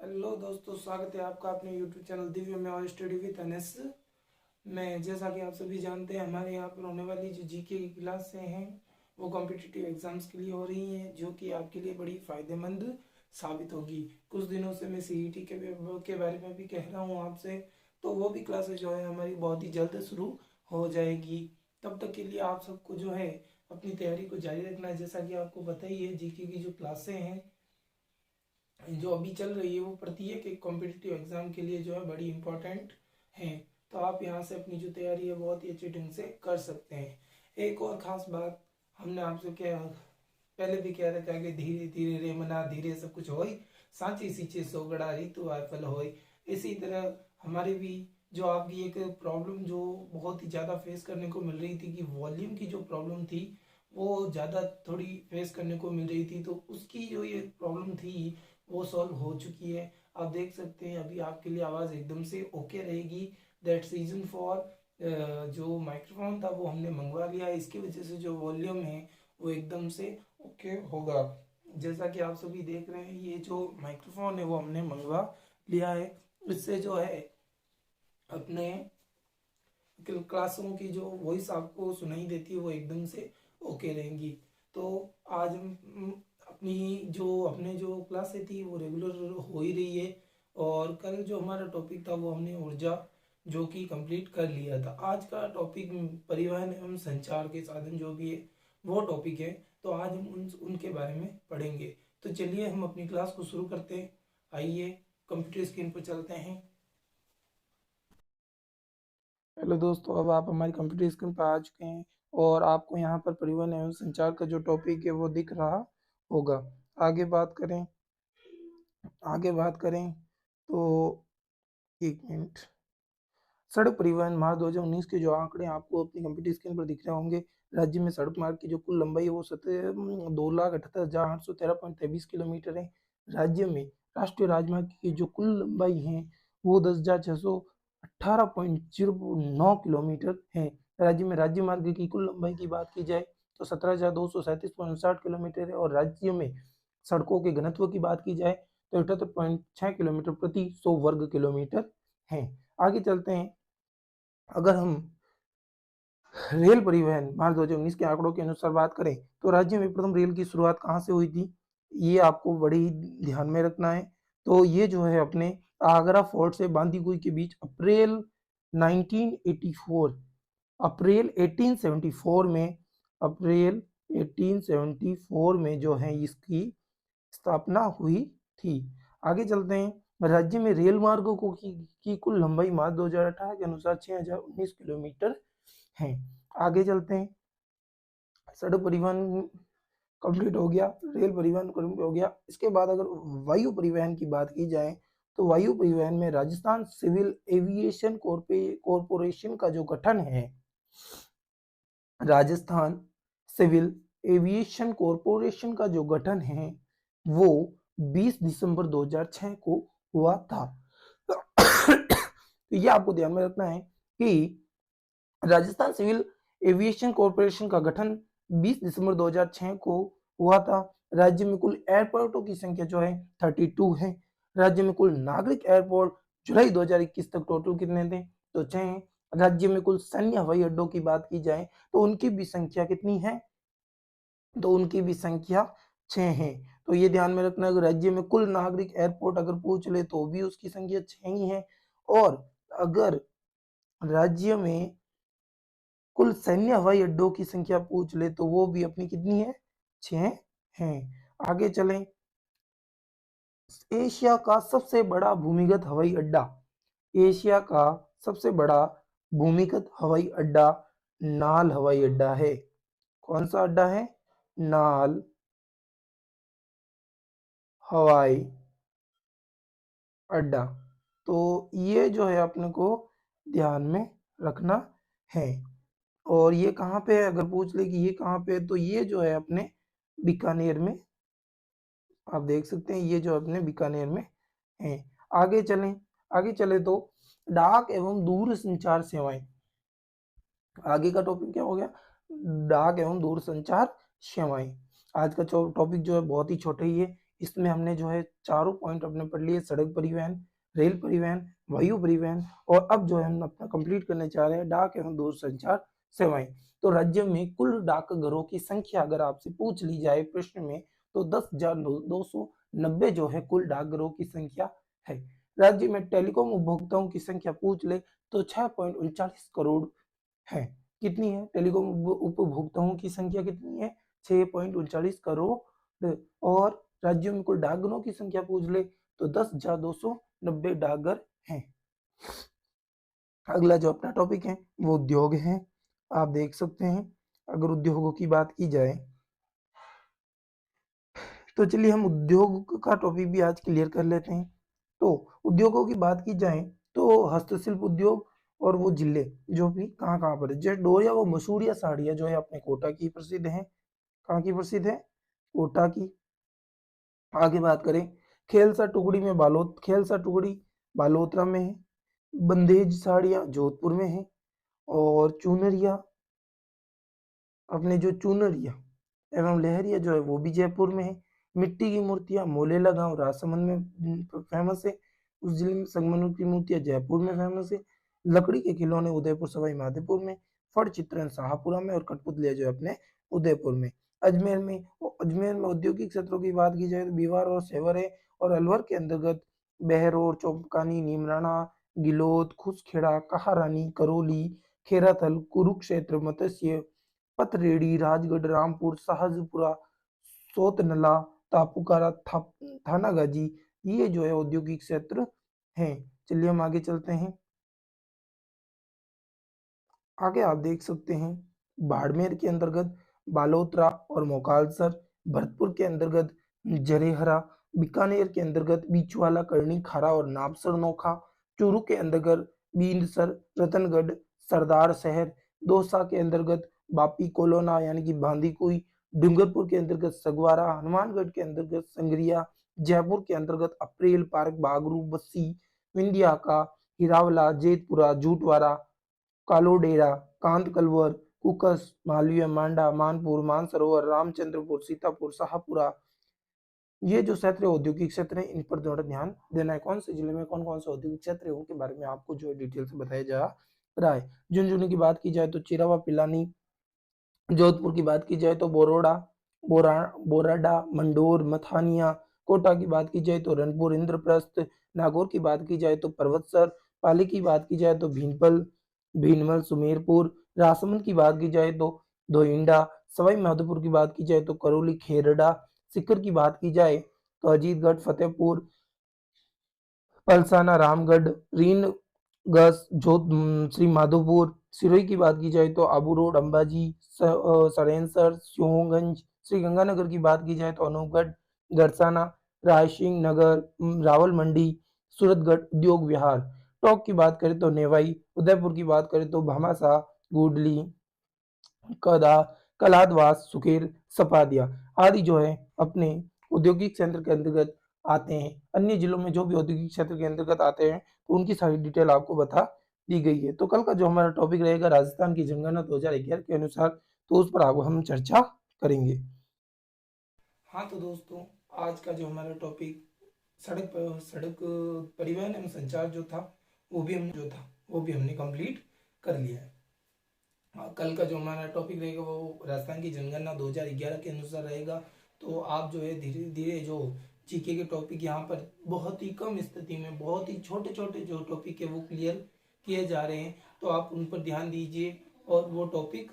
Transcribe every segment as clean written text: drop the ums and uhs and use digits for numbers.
Hello दोस्तों, स्वागत है आपका अपने यूट्यूब चैनल दिव्य में और स्टडी विद अनस में। जैसा कि आप सभी जानते हैं, हमारे यहाँ पर होने वाली जो जीके की क्लासें हैं वो कॉम्पिटिटिव एग्जाम्स के लिए हो रही हैं, जो कि आपके लिए बड़ी फ़ायदेमंद साबित होगी। कुछ दिनों से मैं सीईटी के बारे में भी कह रहा हूँ आपसे, तो वो भी क्लासेस जो है हमारी बहुत ही जल्द शुरू हो जाएगी। तब तक के लिए आप सबको जो है अपनी तैयारी को जारी रखना है। जैसा कि आपको पता ही है, जीके की जो क्लासें हैं जो अभी चल रही है वो प्रत्येक एक कॉम्पिटिटिव एग्जाम के लिए जो है बड़ी इंपॉर्टेंट है। तो आप यहाँ से अपनी जो तैयारी है बहुत ही अच्छे ढंग से कर सकते हैं। एक और ख़ास बात हमने आपसे क्या पहले भी कह रखा है कि धीरे धीरे रे मना धीरे सब कुछ होई, सांची सींचे सोगड़ा ऋतु आफल होई। इसी तरह हमारी भी जो आपकी एक प्रॉब्लम जो बहुत ही ज़्यादा फेस करने को मिल रही थी कि वॉल्यूम की जो प्रॉब्लम थी वो ज़्यादा थोड़ी फेस करने को मिल रही थी, तो उसकी जो ये प्रॉब्लम थी वो सॉल्व हो चुकी है। आप देख सकते हैं अभी आपके लिए आवाज़ एकदम से ओके रहेगी। दैट रीजन फॉर जो माइक्रोफोन था वो हमने मंगवा लिया है, इसकी वजह से जो वॉल्यूम है वो एकदम से ओके होगा। जैसा कि आप सभी देख रहे हैं, ये जो माइक्रोफोन है वो हमने मंगवा लिया है। इससे जो है अपने क्लासों की जो वॉइस आपको सुनाई देती है वो एकदम से ओके रहेंगी। तो आज हम अपनी जो अपने जो क्लासें थी वो रेगुलर हो ही रही है। और कल जो हमारा टॉपिक था वो हमने ऊर्जा जो कि कंप्लीट कर लिया था। आज का टॉपिक परिवहन एवं संचार के साधन जो भी है वो टॉपिक है। तो आज हम उनके बारे में पढ़ेंगे। तो चलिए हम अपनी क्लास को शुरू करते हैं। आइए कंप्यूटर स्क्रीन पर चलते हैं। हेलो दोस्तों, अब आप हमारी कंप्यूटर स्क्रीन पर आ चुके हैं और आपको यहाँ पर परिवहन एवं संचार का जो टॉपिक है वो दिख रहा होगा। आगे बात करें आगे बात करें तो एक मिनट। सड़क परिवहन मार्ग 2019 के जो आंकड़े आपको अपनी कंप्यूटर स्क्रीन पर दिख रहे होंगे। राज्य में सड़क मार्ग की जो कुल लंबाई है वो 2,78,813.23 किलोमीटर है। राज्य में राष्ट्रीय राजमार्ग की जो कुल लंबाई है वो 10,618.09 किलोमीटर है। राज्य में राज्य मार्ग की कुल लंबाई की बात की जाए तो 17,237.59 किलोमीटर है। और राज्य में सड़कों के घनत्व की बात की जाए तो 78.6 किलोमीटर प्रति 100 वर्ग किलोमीटर है। आगे चलते हैं। अगर हम रेल परिवहन मार्च 2019 के आंकड़ों के अनुसार बात करें तो राज्य में प्रथम रेल की शुरुआत कहाँ से हुई थी, ये आपको बड़ी ही ध्यान में रखना है। तो ये जो है अपने आगरा फोर्ट से बांदीकुई के बीच अप्रैल 1984 अप्रैल 1874 में अप्रैल 1874 में जो है इसकी स्थापना हुई थी। आगे चलते हैं। राज्य में रेल मार्गों की कुल लंबाई मार्च 2018 के अनुसार 6,019 किलोमीटर है। आगे चलते हैं। सड़क परिवहन कंप्लीट हो गया, रेल परिवहन कंप्लीट हो गया। इसके बाद अगर वायु परिवहन की बात की जाए तो वायु परिवहन में राजस्थान सिविल एविएशन कॉरपोरेशन का जो गठन है, राजस्थान सिविल एविएशन कॉरपोरेशन का जो गठन है वो 20 दिसंबर 2006 को हुआ था। तो ये आपको ध्यान में रखना है कि राजस्थान सिविल एविएशन कॉरपोरेशन का गठन 20 दिसंबर 2006 को हुआ था। राज्य में कुल एयरपोर्टों की संख्या जो है 32 है। राज्य में कुल नागरिक एयरपोर्ट जुलाई 2021 तक टोटल कितने थे, तो 6 हैं। राज्य में कुल सैन्य हवाई अड्डों की बात की जाए तो उनकी भी संख्या कितनी है, तो उनकी भी संख्या 6 है। तो ये ध्यान में रखना है, राज्य में कुल नागरिक एयरपोर्ट अगर पूछ ले तो भी उसकी संख्या 6 ही है। और अगर राज्य में कुल सैन्य हवाई अड्डों की संख्या पूछ ले तो वो भी अपनी कितनी है, 6 है। आगे चलें। एशिया का सबसे बड़ा भूमिगत हवाई अड्डा, एशिया का सबसे बड़ा भूमिगत हवाई अड्डा नाल हवाई अड्डा है। कौन सा अड्डा है, नाल हवाई अड्डा। तो ये जो है अपने को ध्यान में रखना है। और ये कहाँ पे है, अगर पूछ ले कि ये कहाँ पे है तो ये जो है अपने बीकानेर में, आप देख सकते हैं ये जो अपने बीकानेर में है। आगे चलें। आगे चले तो डाक एवं दूर संचार सेवाएं। आगे का टॉपिक क्या हो गया, डाक एवं दूर संचार सेवाएं। आज का टॉपिक जो है बहुत ही छोटा ही है, इसमें हमने जो है चारों पॉइंट अपने पढ़ लिए, सड़क परिवहन, रेल परिवहन, वायु परिवहन, और अब जो है हम अपना कंप्लीट करने जा रहे हैं डाक एवं दूरसंचार सेवाएं। तो राज्य में कुल डाकघरों की संख्या अगर आपसे पूछ ली जाए प्रश्न में तो 10,290 जो है कुल डाकघरों की संख्या है। राज्य में टेलीकॉम उपभोक्ताओं की संख्या पूछ ले तो 6.39 करोड़ है। कितनी है टेलीकॉम उपभोक्ताओं की संख्या? कितनी है? 6.39 करोड़। और राज्यों में कुल डाकघरों की संख्या पूछ ले तो 10,290 डाकघर हैं। अगला जो अपना टॉपिक है वो उद्योग है। आप देख सकते हैं अगर उद्योगों की बात की जाए तो चलिए हम उद्योग का टॉपिक भी आज क्लियर कर लेते हैं। तो उद्योगों की बात की जाए तो हस्तशिल्प उद्योग और वो जिले जो भी कहाँ कहाँ पर है, जैसे डोरिया वो मसूरिया साड़ियाँ जो है अपने कोटा की प्रसिद्ध है। कहाँ की प्रसिद्ध है? कोटा की। आगे बात करें खेलसा टुकड़ी में खेलसा टुकड़ी बालोतरा में है। बंदेज साड़ियाँ जोधपुर में है। और चुनरिया अपने जो चुनरिया एवं लहरिया जो है वो भी जयपुर में है। मिट्टी की मूर्तियां मोलेला गांव राजसमंद में फेमस है। उस जिले में संगमरमर की मूर्तियां जयपुर में फेमस है। लकड़ी के खिलौने उदयपुर सवाई माधोपुर में। फट चित्रण शाहपुरा में और कठपुतलिया जो है अपने उदयपुर में। अजमेर में औद्योगिक क्षेत्रों की बात की जाए तो बिवार और सेवर है। और अलवर के अंतर्गत बहरोड, चौपकानी, नीमराना, गिलोद, खुसखेड़ा, कहारानी, करौली, खेराथल, कुरुक्षेत्र, मत्स्य, पथरेड़ी, राजगढ़, रामपुर, शाहजपुरा, सोतनला, तापुकारा, थानागाजी, ये जो है औद्योगिक क्षेत्र हैं। चलिए हम आगे चलते हैं। आगे आप देख सकते हैं बाड़मेर के अंतर्गत बालोतरा और मोकालसर, भरतपुर के अंतर्गत जरेहरा, बीकानेर के अंतर्गत बीचवाला, करनी खारा और नापसर नोखा, चूरू के अंतर्गत बींदसर, रतनगढ़, सरदार शहर, दौसा के अंतर्गत बापी कोलोना यानी कि बांदीकुई, डूंगरपुर के अंतर्गत सगवारा, हनुमानगढ़ के अंतर्गत संग्रिया, जयपुर के अंतर्गत अप्रेल पार्क, बागरू, बस्सी, विंध्या का, हिरावला, जेतपुरा, जूटवाड़ा, कालोडेरा, कांत कलवर, कुकस, मालवीय, मांडा, मानपुर, मानसरोवर, रामचंद्रपुर, सीतापुर, शाहपुरा, ये जो क्षेत्र है औद्योगिक क्षेत्र है, इन पर थोड़ा ध्यान देना है। कौन से जिले में कौन कौन से औद्योगिक क्षेत्र है उनके बारे में आपको जो डिटेल से बताया जा रहा है। झुंझुनू की बात की जाए तो चिरावा, पिलानी। जोधपुर की बात की जाए तो बोराडा, मंडोर, मथानिया। कोटा की बात की जाए तो रनपुर, इंद्रप्रस्थ। नागौर की बात की जाए तो पर्वतसर। पाली की बात की जाए तो भीनमल, सुमेरपुर। राजसमंद की बात की जाए तो धोइंडा। सवाई माधोपुर की बात की जाए तो करौली, खेरड़ा। सीकर की बात की जाए तो अजीतगढ़, फतेहपुर, पलसाना, रामगढ़, रीन, श्री माधोपुर। सिरोही की बात की जाए तो आबू रोड, अंबाजी, सरेंसर, सियोगंज। श्री गंगानगर की बात की जाए तो अनूपगढ़, गरसाना, रायसिंह नगर, रावल मंडी, सूरतगढ़, उद्योग विहार। टोंक की बात करें तो नेवाई। उदयपुर की बात करें तो भामासा, गुडली, कदा, कलादवास, सुकेर, सपादिया आदि जो है अपने औद्योगिक क्षेत्र के अंतर्गत आते हैं। अन्य जिलों में जो भी औद्योगिक क्षेत्र के अंतर्गत आते हैं तो उनकी सारी डिटेल आपको बता दी गई है। तो कल का जो हमारा टॉपिक रहेगा राजस्थान की जनगणना 2011 के अनुसार, तो उस पर आपको हम चर्चा करेंगे। हाँ तो दोस्तों, आज का जो हमारा टॉपिक सड़क परिवहन एवं संचार जो था वो भी हमने कंप्लीट कर लिया है। कल का जो हमारा टॉपिक रहेगा वो राजस्थान की जनगणना 2011 के अनुसार रहेगा। तो आप जो है धीरे धीरे जो जीके के टॉपिक यहाँ पर बहुत ही कम स्थिति में बहुत ही छोटे छोटे जो टॉपिक है वो क्लियर किए जा रहे हैं, तो आप उन पर ध्यान दीजिए और वो टॉपिक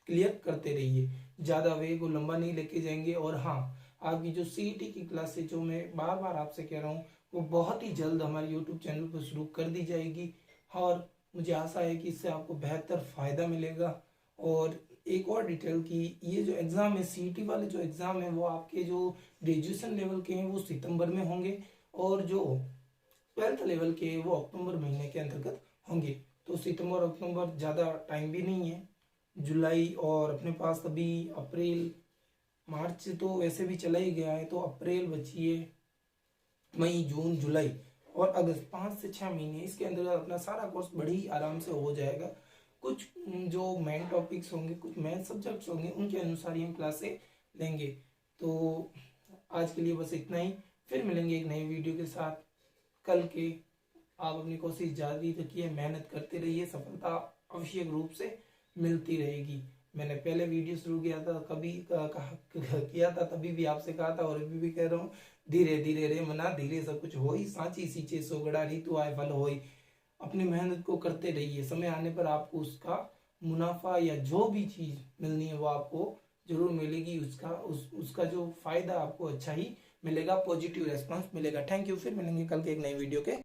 क्लियर करते रहिए। ज़्यादा वे को लंबा नहीं लेके जाएंगे। और हाँ, आपकी जो सीईटी की क्लासेज जो मैं बार बार आपसे कह रहा हूँ वो बहुत ही जल्द हमारे यूट्यूब चैनल पर शुरू कर दी जाएगी। और मुझे आशा है कि इससे आपको बेहतर फायदा मिलेगा। और एक और डिटेल की ये जो एग्जाम है सीईटी वाले जो एग्जाम है वो आपके जो ग्रेजुएशन लेवल के हैं वो सितंबर में होंगे, और जो 12th लेवल के वो अक्टूबर महीने के अंतर्गत होंगे। तो सितंबर अक्टूबर ज़्यादा टाइम भी नहीं है। जुलाई और अपने पास अभी अप्रैल मार्च तो वैसे भी चला ही गया है, तो अप्रैल बची है, मई, जून, जुलाई और अगस्त, 5 से 6 महीने इसके अंदर अपना सारा कोर्स बड़ी आराम से हो जाएगा। कुछ जो मेन टॉपिक्स होंगे, कुछ मेन सब्जेक्ट्स होंगे, उनके अनुसार ही हम क्लासे लेंगे। तो आज के लिए बस इतना ही, फिर मिलेंगे एक नई वीडियो के साथ कल के। आप अपनी कोशिश जारी रखिए, मेहनत करते रहिए, सफलता आवश्यक रूप से मिलती रहेगी। मैंने पहले वीडियो शुरू किया था किया था तभी भी आपसे कहा था और अभी भी कह रहा हूँ, धीरे धीरे रे मना धीरे सब कुछ होई, सांची सींचे सोगड़ा ऋतु आए फल होई। अपनी मेहनत को करते रहिए, समय आने पर आपको उसका मुनाफा या जो भी चीज मिलनी है वो आपको जरूर मिलेगी। उसका जो फायदा आपको अच्छा ही मिलेगा, पॉजिटिव रेस्पॉन्स मिलेगा। थैंक यू, फिर मिलेंगे कल के एक नई वीडियो के